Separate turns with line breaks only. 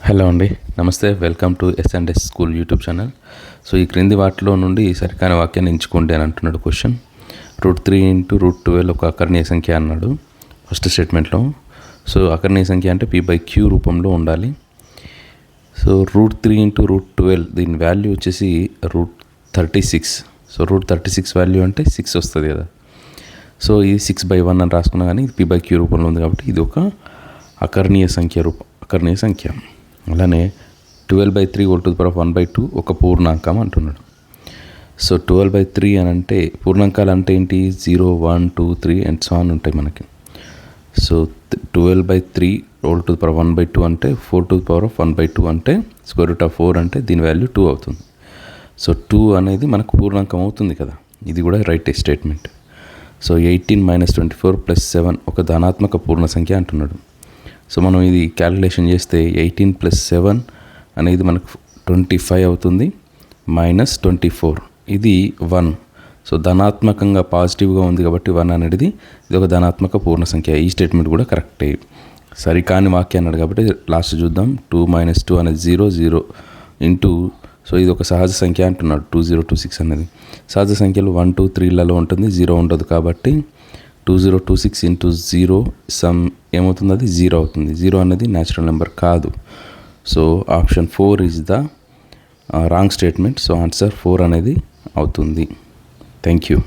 Hello అండి, నమస్తే. Welcome to ఎస్&ఎస్ స్కూల్ యూట్యూబ్ ఛానల్. సో ఈ క్రింది వాటిలో నుండి సరికాని వాక్యాన్ని ఎంచుకోండి అని అంటున్నాడు క్వశ్చన్. √3 × √12 ఒక అకర్ణీయ సంఖ్య అన్నాడు ఫస్ట్ స్టేట్మెంట్లో. సో అకర్ణీయ సంఖ్య అంటే p/q రూపంలో ఉండాలి. సో √3 × √12 దీని వాల్యూ వచ్చేసి √36. సో √36 వాల్యూ అంటే 6 వస్తుంది కదా. సో ఇది 6/1 అని రాసుకున్నా కానీ ఇది p/q రూపంలో ఉంది కాబట్టి ఇది ఒక అకర్ణీయ సంఖ్య. అలానే 12/3 1/2 ఒక పూర్ణాంకం అంటున్నాడు. సో 12/3 అని అంటే పూర్ణాంకాలు అంటే ఏంటి? 0, 1, 2, 3 అండ్ సో ఆన్ ఉంటాయి మనకి. సో 12/3 1/2 అంటే 4⁻1/2 అంటే √4 అంటే దీని వాల్యూ 2 అవుతుంది. సో 2 అనేది మనకు పూర్ణాంకం అవుతుంది కదా. ఇది కూడా రైట్ స్టేట్మెంట్. సో 18 - 24 + 7 ఒక ధనాత్మక పూర్ణ సంఖ్య అంటున్నాడు. సో మనం ఇది క్యాలిక్యులేషన్ చేస్తే 18 + 7 అనేది మనకు 25 అవుతుంది, -24 ఇది 1. సో ధనాత్మకంగా పాజిటివ్గా ఉంది కాబట్టి 1 అనేది ఇది ఒక ధనాత్మక పూర్ణ సంఖ్య. ఈ స్టేట్మెంట్ కూడా కరెక్టే. సరికాని వాక్యం అన్నాడు కాబట్టి లాస్ట్ చూద్దాం. 2 - 2 అనేది 0, 0 ఇంటూ సో ఇది ఒక సహజ సంఖ్య అంటున్నాడు. 2026 అనేది సహజ సంఖ్యలు 1, 2, 3లలో ఉంటుంది, 0 ఉండదు కాబట్టి 2026 × 0 సమ్ ఏమవుతుంది? అది 0 అవుతుంది. 0 అనేది న్యాచురల్ నెంబర్ కాదు. So option 4 is the wrong statement. So answer 4 అనేది అవుతుంది. Thank you.